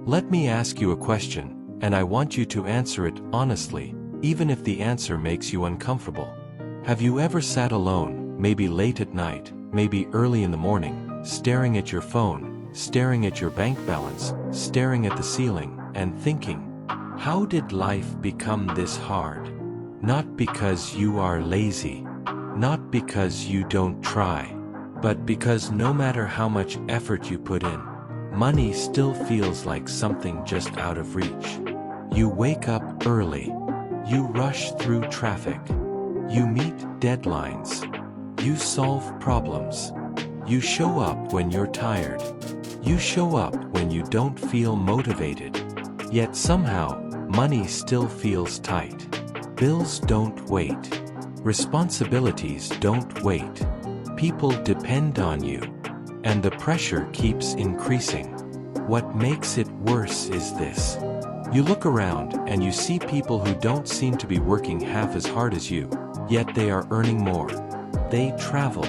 Let me ask you a question, and I want you to answer it honestly, even if the answer makes you uncomfortable. Have you ever sat alone, maybe late at night, maybe early in the morning, staring at your phone, staring at your bank balance, staring at the ceiling, and thinking, how did life become this hard? Not because you are lazy, not because you don't try, but because no matter how much effort you put in, money still feels like something just out of reach. You wake up early. You rush through traffic. You meet deadlines. You solve problems. You show up when you're tired. You show up when you don't feel motivated. Yet somehow, money still feels tight. Bills don't wait. Responsibilities don't wait. People depend on you. And the pressure keeps increasing. What makes it worse is this. You look around and you see people who don't seem to be working half as hard as you, yet they are earning more. They travel.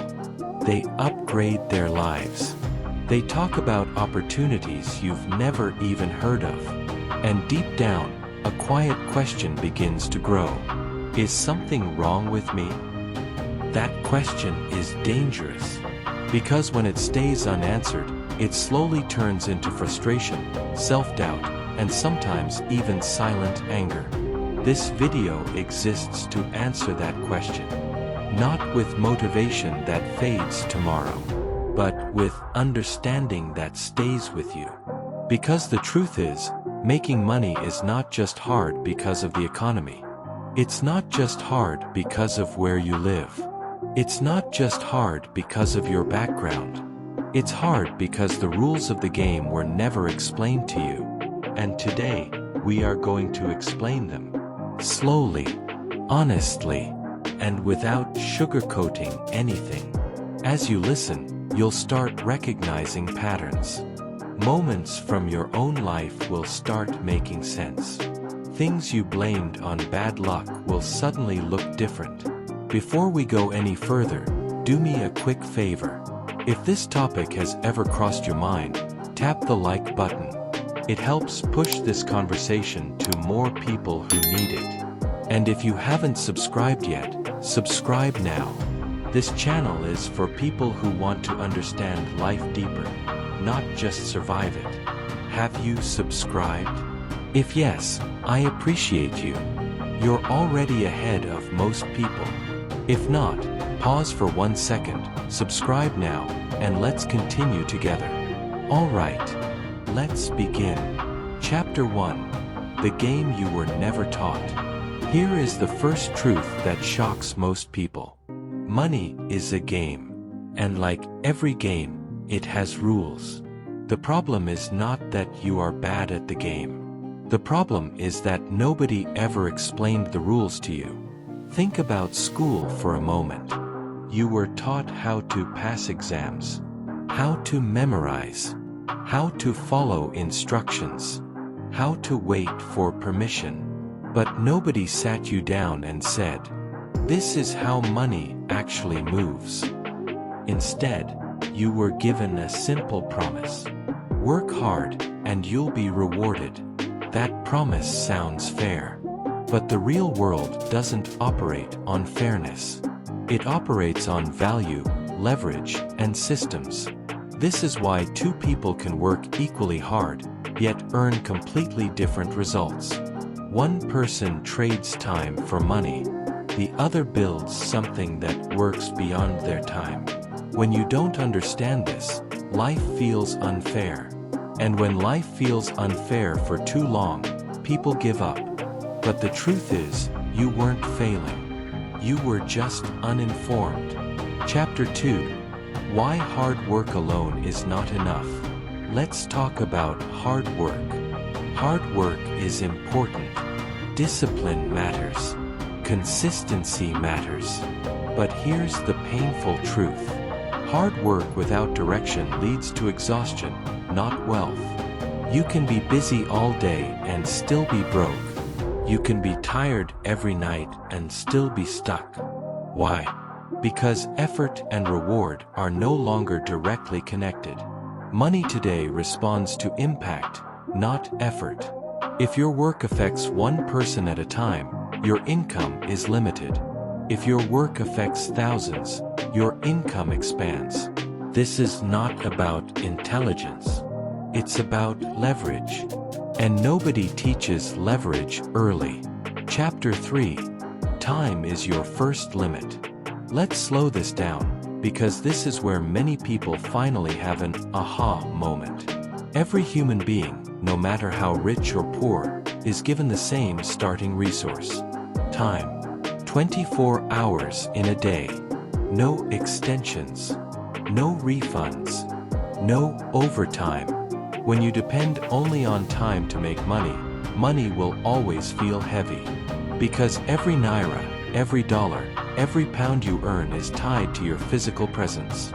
They upgrade their lives. They talk about opportunities you've never even heard of. And deep down, a quiet question begins to grow. Is something wrong with me? That question is dangerous. Because when it stays unanswered, it slowly turns into frustration, self-doubt, and sometimes even silent anger. This video exists to answer that question. Not with motivation that fades tomorrow, but with understanding that stays with you. Because the truth is, making money is not just hard because of the economy. It's not just hard because of where you live. It's not just hard because of your background. It's hard because the rules of the game were never explained to you. And today, we are going to explain them. Slowly, honestly, and without sugarcoating anything. As you listen, you'll start recognizing patterns. Moments from your own life will start making sense. Things you blamed on bad luck will suddenly look different. Before we go any further, do me a quick favor. If this topic has ever crossed your mind, tap the like button. It helps push this conversation to more people who need it. And if you haven't subscribed yet, subscribe now. This channel is for people who want to understand life deeper, not just survive it. Have you subscribed? If yes, I appreciate you. You're already ahead of most people. If not, pause for 1 second, subscribe now, and let's continue together. Alright, let's begin. Chapter 1. The Game You Were Never Taught. Here is the first truth that shocks most people. Money is a game. And like every game, it has rules. The problem is not that you are bad at the game. The problem is that nobody ever explained the rules to you. Think about school for a moment. You were taught how to pass exams, how to memorize, how to follow instructions, how to wait for permission. But nobody sat you down and said, "This is how money actually moves." Instead, you were given a simple promise. Work hard, and you'll be rewarded. That promise sounds fair. But the real world doesn't operate on fairness. It operates on value, leverage, and systems. This is why two people can work equally hard, yet earn completely different results. One person trades time for money. The other builds something that works beyond their time. When you don't understand this, life feels unfair. And when life feels unfair for too long, people give up. But the truth is, you weren't failing. You were just uninformed. Chapter 2. Why hard work alone is not enough. Let's talk about hard work. Hard work is important. Discipline matters. Consistency matters. But here's the painful truth. Hard work without direction leads to exhaustion, not wealth. You can be busy all day and still be broke. You can be tired every night and still be stuck. Why? Because effort and reward are no longer directly connected. Money today responds to impact, not effort. If your work affects one person at a time, your income is limited. If your work affects thousands, your income expands. This is not about intelligence. It's about leverage. And nobody teaches leverage early. Chapter 3. Time is your first limit. Let's slow this down, because this is where many people finally have an aha moment. Every human being, no matter how rich or poor, is given the same starting resource: time. 24 hours in a day. No extensions. No refunds. No overtime. When you depend only on time to make money, money will always feel heavy. Because every naira, every dollar, every pound you earn is tied to your physical presence.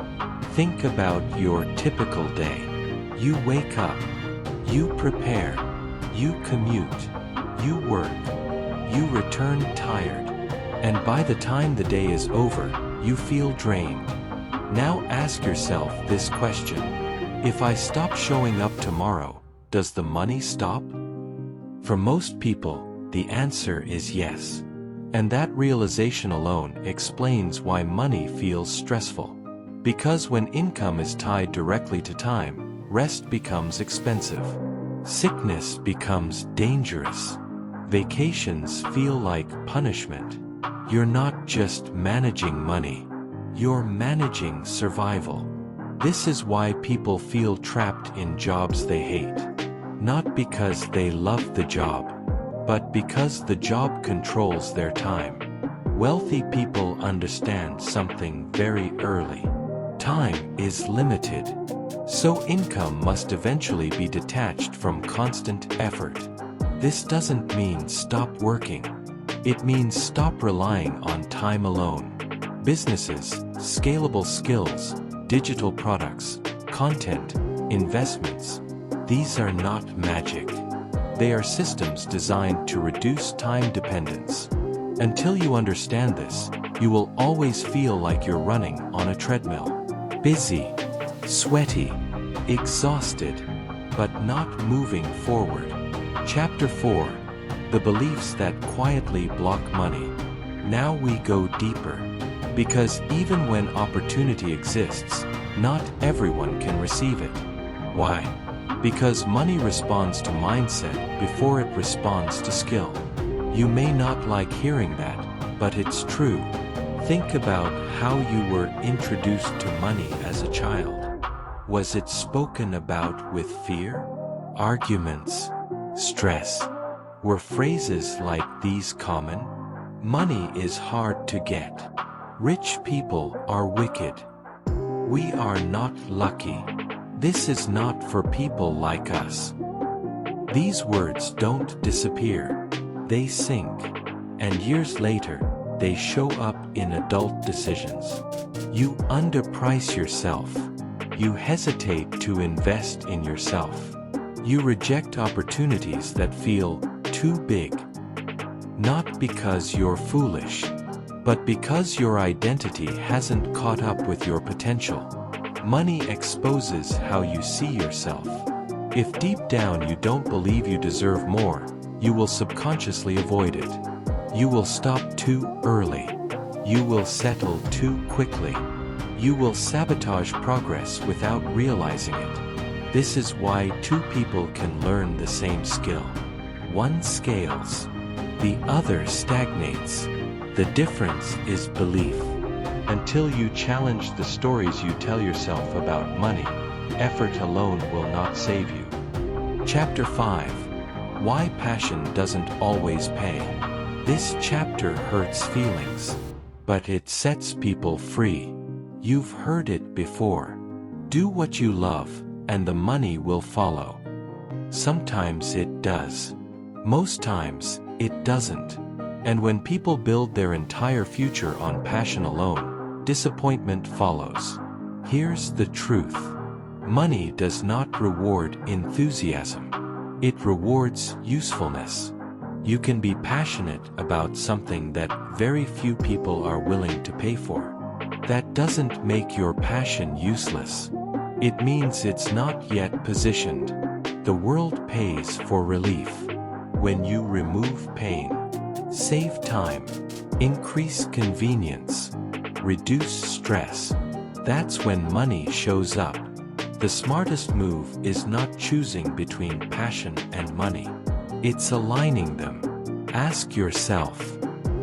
Think about your typical day. You wake up. You prepare. You commute. You work. You return tired. And by the time the day is over, you feel drained. Now ask yourself this question. If I stop showing up tomorrow, does the money stop? For most people, the answer is yes. And that realization alone explains why money feels stressful. Because when income is tied directly to time, rest becomes expensive. Sickness becomes dangerous. Vacations feel like punishment. You're not just managing money. You're managing survival. This is why people feel trapped in jobs they hate. Not because they love the job, but because the job controls their time. Wealthy people understand something very early. Time is limited. So income must eventually be detached from constant effort. This doesn't mean stop working. It means stop relying on time alone. Businesses, scalable skills, digital products, content, investments. These are not magic. They are systems designed to reduce time dependence. Until you understand this, you will always feel like you're running on a treadmill. Busy, sweaty, exhausted, but not moving forward. Chapter 4. The beliefs that quietly block money. Now we go deeper. Because even when opportunity exists, not everyone can receive it. Why? Because money responds to mindset before it responds to skill. You may not like hearing that, but it's true. Think about how you were introduced to money as a child. Was it spoken about with fear? Arguments? Stress? Were phrases like these common? Money is hard to get. Rich people are wicked. We are not lucky. This is not for people like us. These words don't disappear. They sink. And years later, they show up in adult decisions. You underprice yourself. You hesitate to invest in yourself. You reject opportunities that feel too big. Not because you're foolish, but because your identity hasn't caught up with your potential. Money exposes how you see yourself. If deep down you don't believe you deserve more, you will subconsciously avoid it. You will stop too early. You will settle too quickly. You will sabotage progress without realizing it. This is why two people can learn the same skill. One scales. The other stagnates. The difference is belief. Until you challenge the stories you tell yourself about money, effort alone will not save you. Chapter 5. Why passion doesn't always pay. This chapter hurts feelings, but it sets people free. You've heard it before. Do what you love, and the money will follow. Sometimes it does. Most times, it doesn't. And when people build their entire future on passion alone, disappointment follows. Here's the truth. Money does not reward enthusiasm. It rewards usefulness. You can be passionate about something that very few people are willing to pay for. That doesn't make your passion useless. It means it's not yet positioned. The world pays for relief. When you remove pain, save time, increase convenience, reduce stress, that's when money shows up. The smartest move is not choosing between passion and money. It's aligning them. Ask yourself,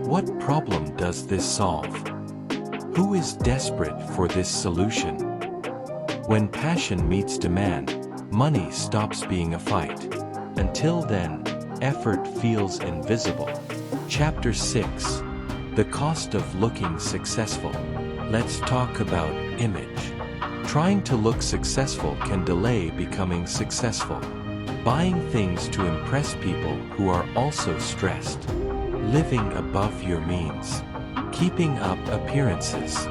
what problem does this solve? Who is desperate for this solution? When passion meets demand, money stops being a fight. Until then, effort feels invisible. Chapter 6. The cost of looking successful. Let's talk about image. Trying to look successful can delay becoming successful. Buying things to impress people who are also stressed. Living above your means. Keeping up appearances.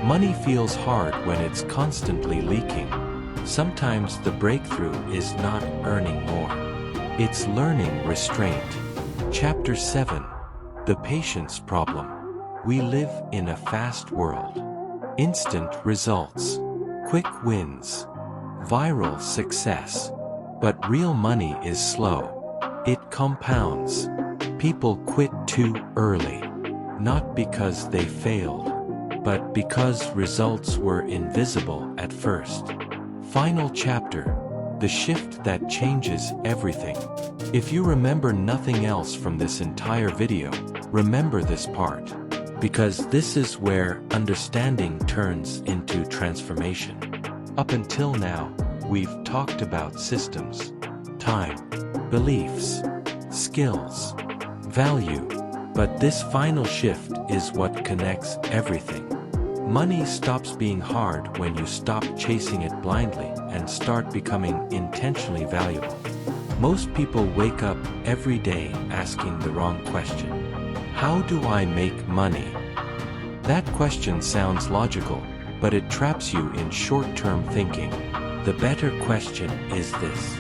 Money feels hard when it's constantly leaking. Sometimes the breakthrough is not earning more. It's learning restraint. Chapter 7. The patience problem. We live in a fast world. Instant results. Quick wins. Viral success. But real money is slow. It compounds. People quit too early. Not because they failed, but because results were invisible at first. Final chapter. The shift that changes everything. If you remember nothing else from this entire video, remember this part. Because this is where understanding turns into transformation. Up until now, we've talked about systems, time, beliefs, skills, value. But this final shift is what connects everything. Money stops being hard when you stop chasing it blindly and start becoming intentionally valuable. Most people wake up every day asking the wrong question. How do I make money? That question sounds logical, but it traps you in short-term thinking. The better question is this.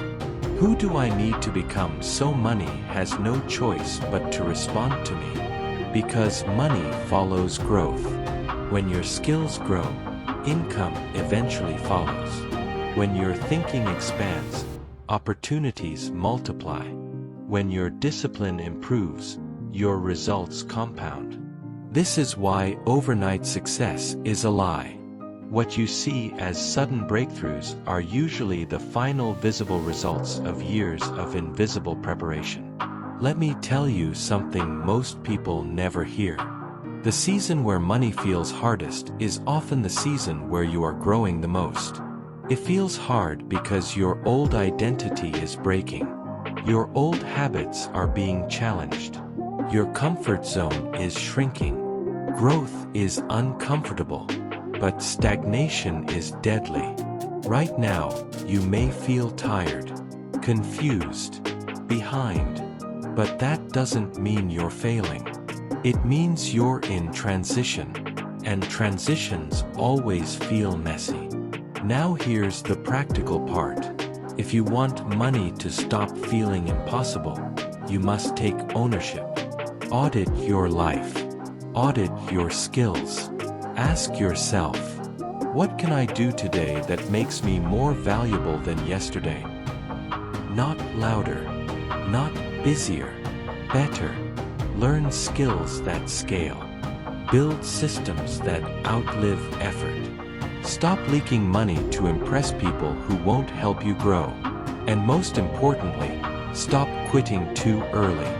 Who do I need to become so money has no choice but to respond to me? Because money follows growth. When your skills grow, income eventually follows. When your thinking expands, opportunities multiply. When your discipline improves, your results compound. This is why overnight success is a lie. What you see as sudden breakthroughs are usually the final visible results of years of invisible preparation. Let me tell you something most people never hear. The season where money feels hardest is often the season where you are growing the most. It feels hard because your old identity is breaking. Your old habits are being challenged. Your comfort zone is shrinking. Growth is uncomfortable, but stagnation is deadly. Right now, you may feel tired, confused, behind, but that doesn't mean you're failing. It means you're in transition, and transitions always feel messy. Now here's the practical part. If you want money to stop feeling impossible, you must take ownership. Audit your life. Audit your skills. Ask yourself, what can I do today that makes me more valuable than yesterday? Not louder, not busier, better. Learn skills that scale. Build systems that outlive effort. Stop leaking money to impress people who won't help you grow. And most importantly, stop quitting too early.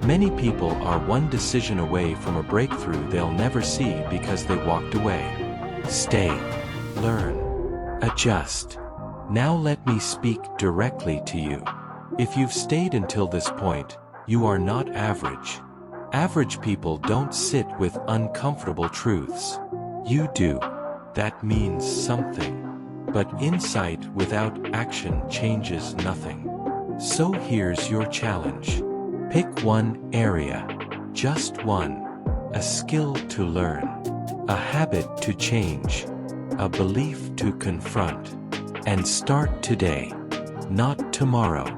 Many people are one decision away from a breakthrough they'll never see because they walked away. Stay. Learn. Adjust. Now let me speak directly to you. If you've stayed until this point, you are not average. Average people don't sit with uncomfortable truths. You do. That means something. But insight without action changes nothing. So here's your challenge. Pick one area. Just one. A skill to learn. A habit to change. A belief to confront. And start today. Not tomorrow.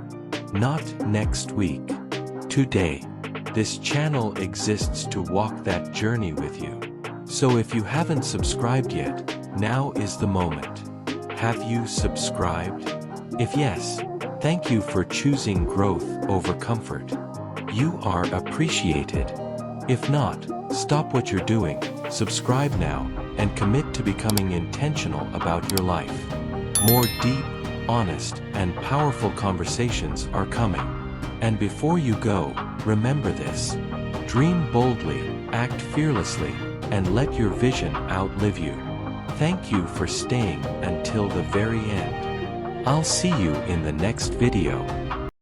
Not next week. Today. This channel exists to walk that journey with you. So if you haven't subscribed yet, now is the moment. Have you subscribed? If yes, Thank you for choosing growth over comfort. You are appreciated. If not, stop what you're doing, subscribe now, and commit to becoming intentional about your life. More deep, honest, and powerful conversations are coming. And before you go, remember this. Dream boldly, act fearlessly, and let your vision outlive you. Thank you for staying until the very end. I'll see you in the next video.